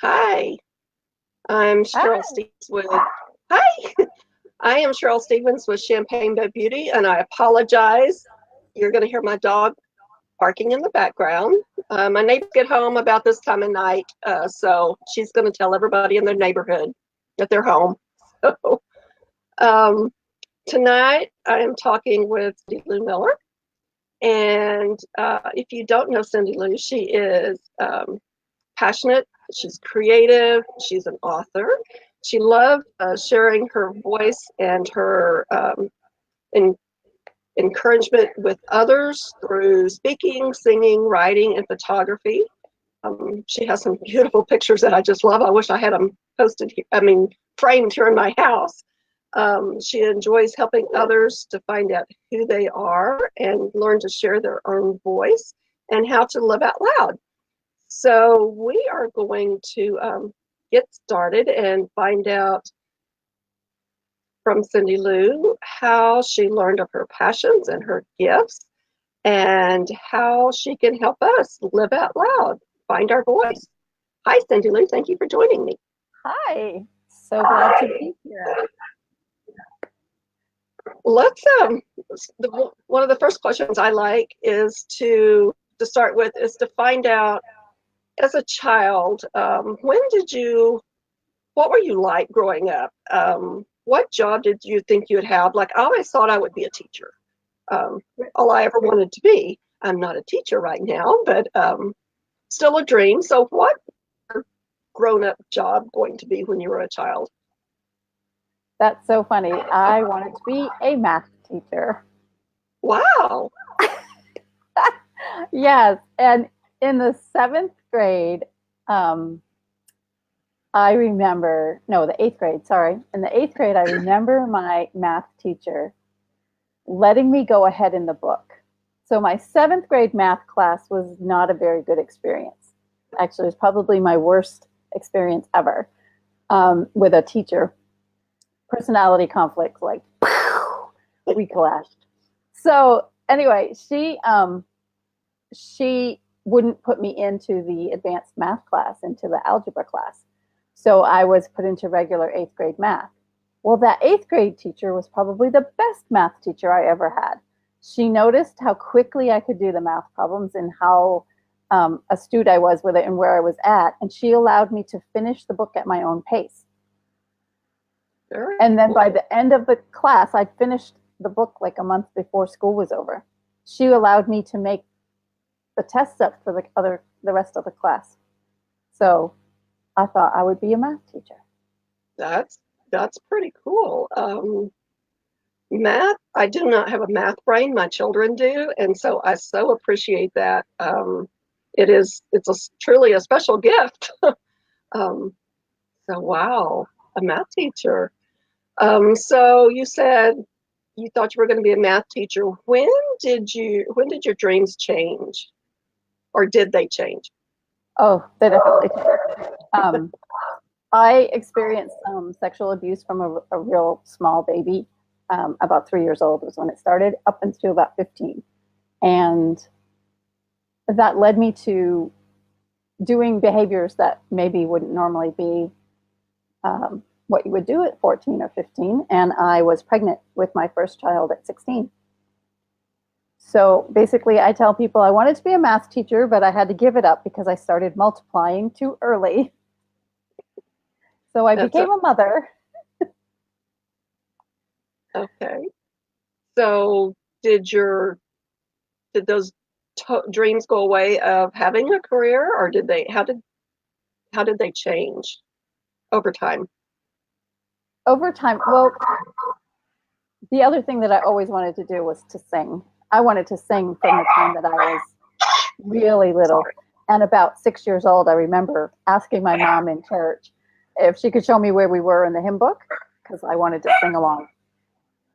Hi, I'm Cheryl Hi. Stevens with. Hi, I am Cheryl Stevens with Champagne Bay Beauty, and I apologize. You're going to hear my dog barking in the background. My neighbors get home about this time of night, so she's going to tell everybody in their neighborhood that they're home. So, um, tonight, I am talking with Cyndilu Miller, and if you don't know Cyndilu, she is passionate, she's creative, she's an author. She loved sharing her voice and her in, encouragement with others through speaking, singing, writing, and photography. She has some beautiful pictures that I just love. I wish I had them posted, framed here in my house. She enjoys helping others to find out who they are and learn to share their own voice and how to live out loud. So we are going to get started and find out from Cyndilu how she learned of her passions and her gifts and how she can help us live out loud, find our voice. Hi, Cyndilu. Thank you for joining me. Hi. So glad to be here. Let's one of the first questions I like is to start with is to find out as a child, what were you like growing up? What job did you think you'd have? Like, I always thought I would be a teacher. All I ever wanted to be. I'm not a teacher right now, but still a dream. So, what grown-up job going to be when you were a child? That's so funny. I wanted to be a math teacher. Wow. Yes. And in the seventh grade, I remember, no, the eighth grade, sorry. In the eighth grade, I remember my math teacher letting me go ahead in the book. So my seventh grade math class was not a very good experience. Actually, it was probably my worst experience ever with a teacher. Personality conflicts, like we clashed. So anyway, she wouldn't put me into the advanced math class, into the algebra class. So I was put into regular eighth grade math. Well, that eighth grade teacher was probably the best math teacher I ever had. She noticed how quickly I could do the math problems and how astute I was with it and where I was at. And she allowed me to finish the book at my own pace. And then by the end of the class, I'd finished the book like a month before school was over. She allowed me to make the tests up for the rest of the class. So I thought I would be a math teacher. That's pretty cool. Math, I do not have a math brain. My children do, and so I so appreciate that. It's truly a special gift. So wow, a math teacher. So you said you thought you were going to be a math teacher. When did your dreams change, or did they change? Oh, they definitely did. I experienced sexual abuse from a real small baby. About 3 years old was when it started, up until about 15. And that led me to doing behaviors that maybe wouldn't normally be what you would do at 14 or 15. And I was pregnant with my first child at 16. So basically, I tell people I wanted to be a math teacher, but I had to give it up because I started multiplying too early. So I became a mother. Okay. So did those dreams go away of having a career, or did they? How did they change over time? Over time, well, the other thing that I always wanted to do was to sing. I wanted to sing from the time that I was really little. And about 6 years old, I remember asking my mom in church if she could show me where we were in the hymn book, because I wanted to sing along.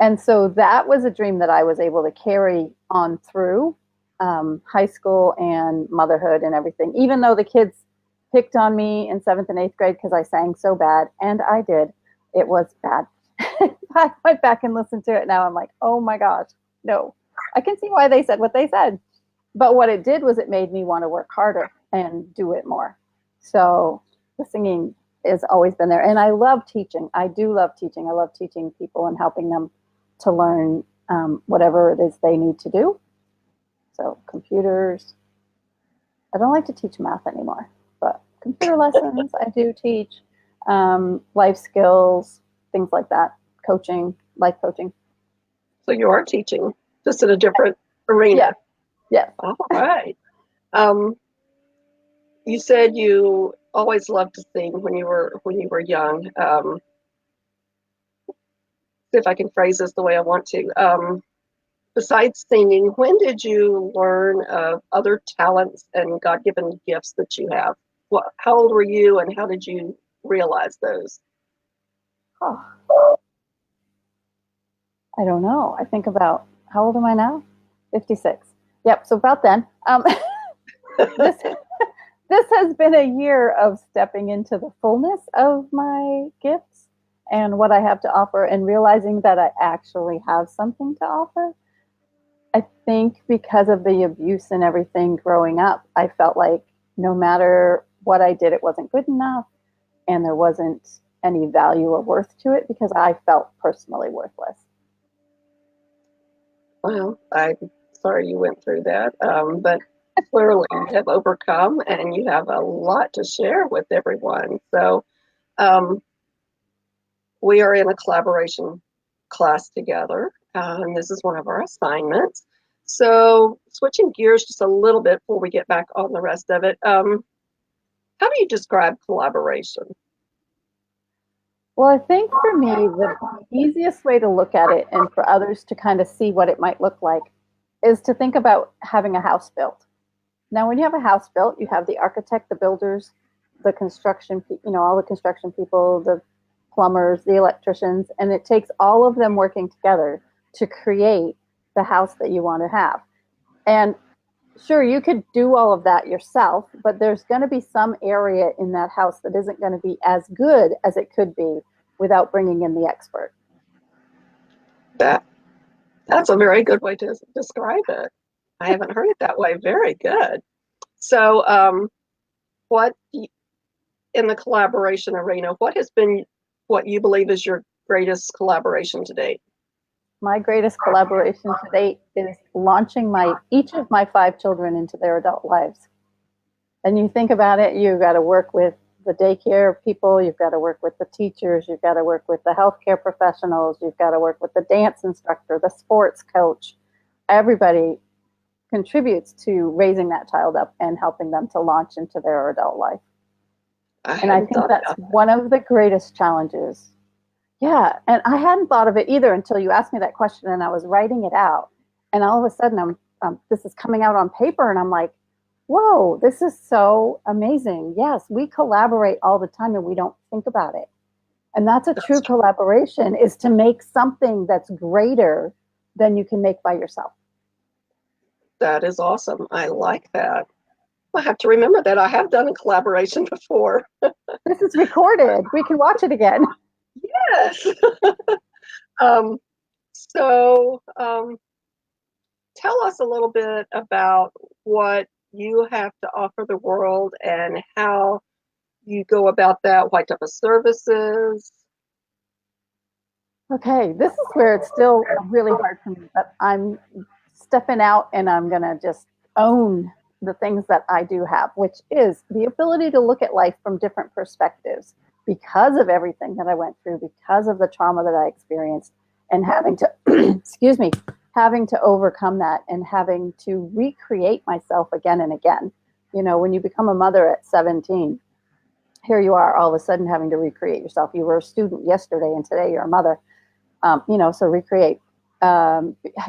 And so that was a dream that I was able to carry on through high school and motherhood and everything, even though the kids picked on me in seventh and eighth grade because I sang so bad, and I did. It was bad. I went back and listened to it now. I'm like, oh my gosh, no. I can see why they said what they said. But what it did was it made me want to work harder and do it more. So the singing has always been there. And I love teaching. I do love teaching. I love teaching people and helping them to learn whatever it is they need to do. So computers. I don't like to teach math anymore, but computer lessons I do teach. Life skills, things like that. Coaching, life coaching. So you are teaching, just in a different arena. Yeah. All right. You said you always loved to sing when you were young. See if I can phrase this the way I want to. Besides singing, when did you learn of other talents and God-given gifts that you have? How old were you, and how did you realize those? Oh, I don't know. I think about, how old am I now? 56. Yep. So about then. This this has been a year of stepping into the fullness of my gifts and what I have to offer, and realizing that I actually have something to offer. I think because of the abuse and everything growing up, I felt like no matter what I did, it wasn't good enough, and there wasn't any value or worth to it because I felt personally worthless. Well, I'm sorry you went through that, but clearly you have overcome, and you have a lot to share with everyone. So um, we are in a collaboration class together, and this is one of our assignments. So switching gears just a little bit before we get back on the rest of it, how do you describe collaboration? Well, I think for me, the easiest way to look at it and for others to kind of see what it might look like is to think about having a house built. Now, when you have a house built, you have the architect, the builders, the construction, all the construction people, the plumbers, the electricians, and it takes all of them working together to create the house that you want to have. And sure, you could do all of that yourself, but there's going to be some area in that house that isn't going to be as good as it could be without bringing in the expert. That's a very good way to describe it. I haven't heard it that way. Very good. So, what in the collaboration arena, what has been what you believe is your greatest collaboration to date? My greatest collaboration to date is launching each of my 5 children into their adult lives. And you think about it, you've got to work with the daycare people, you've got to work with the teachers, you've got to work with the healthcare professionals, you've got to work with the dance instructor, the sports coach. Everybody contributes to raising that child up and helping them to launch into their adult life. And I think that's one of the greatest challenges. Yeah, and I hadn't thought of it either until you asked me that question, and I was writing it out, and all of a sudden, this is coming out on paper, and I'm like, whoa, this is so amazing. Yes, we collaborate all the time, and we don't think about it. And that's true collaboration, is to make something that's greater than you can make by yourself. That is awesome. I like that. I have to remember that. I have done a collaboration before. This is recorded. We can watch it again. Yes. um, so tell us a little bit about what you have to offer the world and how you go about that, what type of services. Okay, this is where it's still really hard for me, but I'm stepping out and I'm going to just own the things that I do have, which is the ability to look at life from different perspectives because of everything that I went through, because of the trauma that I experienced, and having to, excuse me, having to overcome that and having to recreate myself again and again. You know, when you become a mother at 17, here you are all of a sudden having to recreate yourself. You were a student yesterday and today you're a mother. So recreate.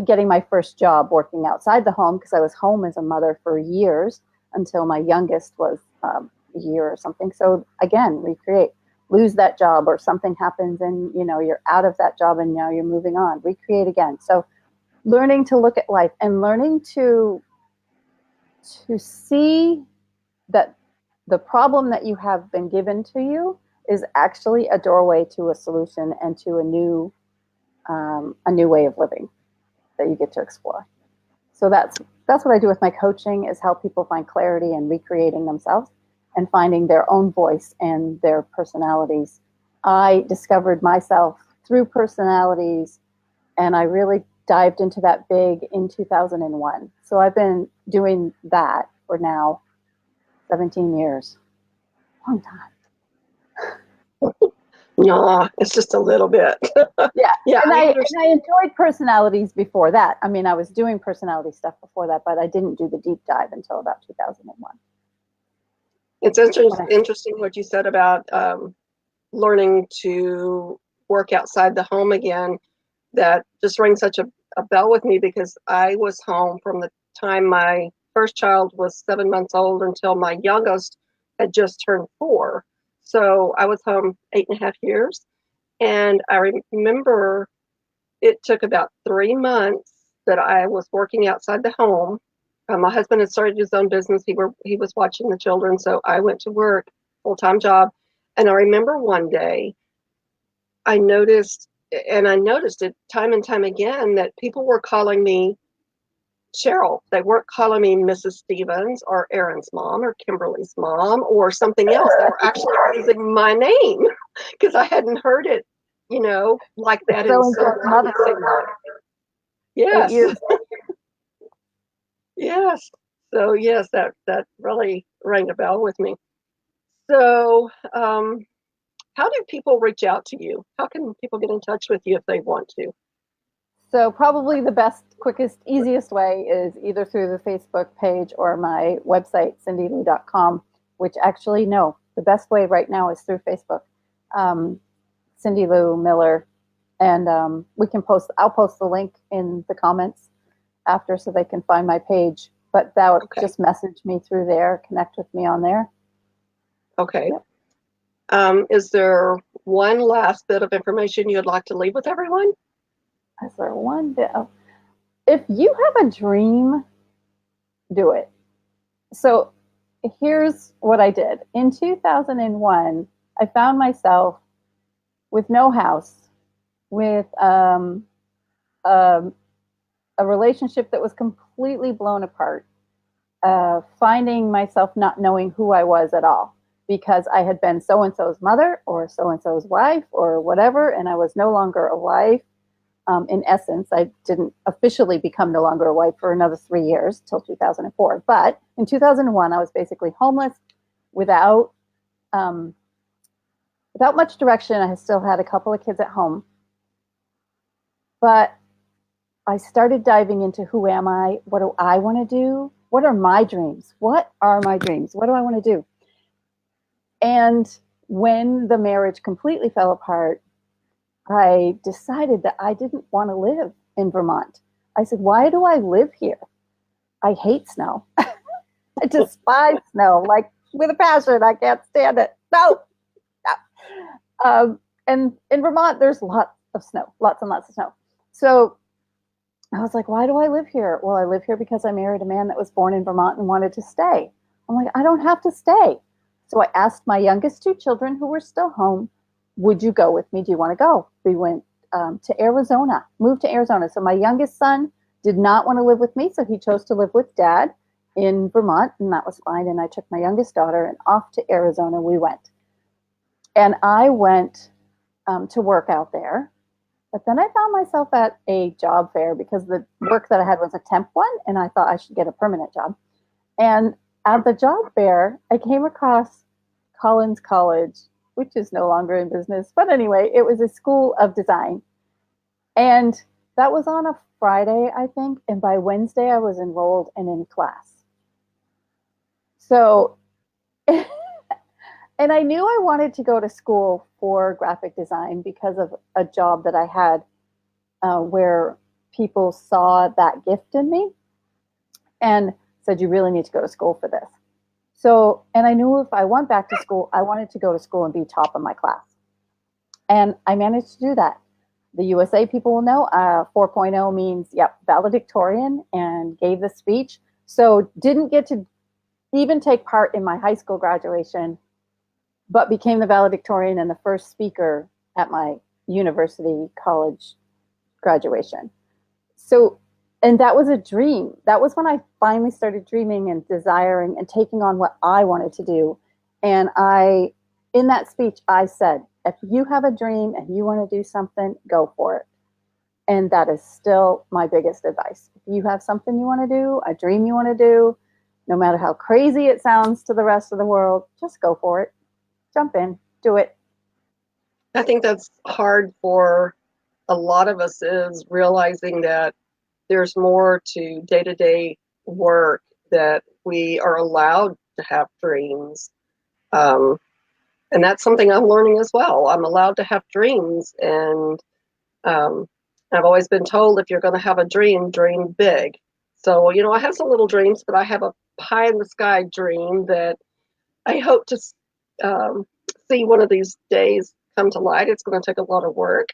Getting my first job working outside the home, because I was home as a mother for years until my youngest was a year or something. So again, recreate. Lose that job or something happens and you're out of that job and now you're moving on. Recreate again. So learning to look at life and learning to see that the problem that you have been given to you is actually a doorway to a solution and to a new way of living that you get to explore. So that's what I do with my coaching, is help people find clarity and recreating themselves. and finding their own voice and their personalities. I discovered myself through personalities, and I really dived into that big in 2001. So I've been doing that for now 17 years. Long time. No, it's just a little bit. Yeah. Yeah, And I enjoyed personalities before that. I mean, I was doing personality stuff before that, but I didn't do the deep dive until about 2001. It's interesting what you said about learning to work outside the home again. That just rings such a bell with me, because I was home from the time my first child was 7 months old until my youngest had just turned 4. So I was home 8.5 years. And I remember it took about 3 months that I was working outside the home. My husband had started his own business. He was watching the children, so I went to work, full-time job. And I remember one day I noticed it time and time again, that people were calling me Cheryl. They weren't calling me Mrs. Stevens or Aaron's mom or Kimberly's mom or something else. They were actually using my name because I hadn't heard it, like that in so long. Yes. 8 years. Yes. So yes, that really rang a bell with me. So, how do people reach out to you? How can people get in touch with you if they want to? So probably the best, quickest, easiest way is either through the Facebook page or my website, Cyndilu.com, which actually, no, the best way right now is through Facebook. Cyndilu Miller. And I'll post the link in the comments after so they can find my page. But that would just message me through there, connect with me on there. Okay. Yep. Is there one last bit of information you'd like to leave with everyone? Is there one bit of, if you have a dream, do it. So here's what I did. In 2001, I found myself with no house, with a relationship that was completely blown apart, finding myself not knowing who I was at all, because I had been so-and-so's mother or so-and-so's wife or whatever, and I was no longer a wife. In essence, I didn't officially become no longer a wife for another 3 years till 2004. But in 2001, I was basically homeless, without much direction. I still had a couple of kids at home. But I started diving into who am I? What do I want to do? What are my dreams? What are my dreams? What do I want to do? And when the marriage completely fell apart, I decided that I didn't want to live in Vermont. I said, why do I live here? I hate snow. I despise snow, like with a passion. I can't stand it. No. And in Vermont, there's lots of snow, lots and lots of snow. So I was like, why do I live here? Well, I live here because I married a man that was born in Vermont and wanted to stay. I'm like, I don't have to stay. So I asked my youngest 2 children who were still home, would you go with me? Do you want to go? We went to Arizona, moved to Arizona. So my youngest son did not want to live with me, so he chose to live with dad in Vermont, and that was fine. And I took my youngest daughter, and off to Arizona we went. And I went to work out there. But then I found myself at a job fair because the work that I had was a temp one, and I thought I should get a permanent job. And at the job fair, I came across Collins College, which is no longer in business. But anyway, it was a school of design. And that was on a Friday, I think. And by Wednesday, I was enrolled and in class. So, and I knew I wanted to go to school for graphic design because of a job that I had where people saw that gift in me and said, you really need to go to school for this. So, and I knew if I went back to school, I wanted to go to school and be top of my class. And I managed to do that. The USA people will know 4.0 means, valedictorian, and gave the speech. So didn't get to even take part in my high school graduation, but became the valedictorian and the first speaker at my university college graduation. So, and that was a dream. That was when I finally started dreaming and desiring and taking on what I wanted to do. And in that speech, I said, if you have a dream and you want to do something, go for it. And that is still my biggest advice. If you have something you want to do, a dream you want to do, no matter how crazy it sounds to the rest of the world, just go for it. Jump in, do it. I think that's hard for a lot of us, is realizing that there's more to day-to-day work, that we are allowed to have dreams. And that's something I'm learning as well. I'm allowed to have dreams. And I've always been told, if you're going to have a dream, dream big. So, I have some little dreams, but I have a pie in the sky dream that I hope to see one of these days come to light. It's going to take a lot of work,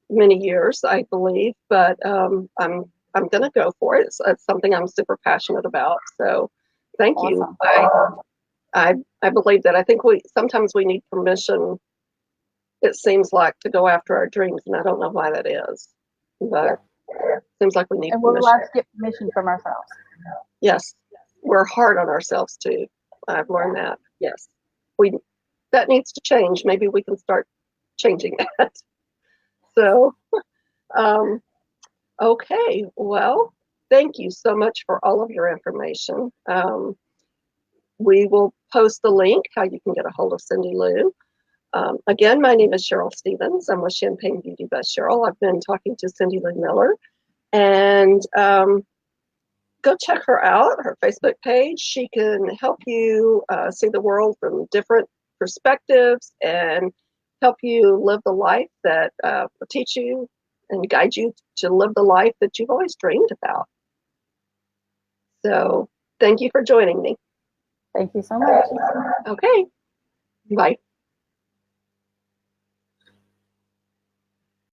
many years, I believe, but I'm going to go for it. It's something I'm super passionate about. So, thank you. Awesome. I believe that. I think sometimes we need permission, it seems like, to go after our dreams, and I don't know why that is, but it seems like we need And we're permission. allowed to get permission from ourselves. Yes, we're hard on ourselves too. I've learned that. Yes, that needs to change. Maybe we can start changing that. So, okay. Well, thank you so much for all of your information. We will post the link how you can get a hold of Cyndilu. Again, my name is Cheryl Stevens. I'm with Champagne Beauty by Cheryl. I've been talking to Cyndilu Miller, and go check her out, her Facebook page. She can help you see the world from different perspectives and help you live the life that will teach you and guide you to live the life that you've always dreamed about. So thank you for joining me. Thank you so much. Okay, bye.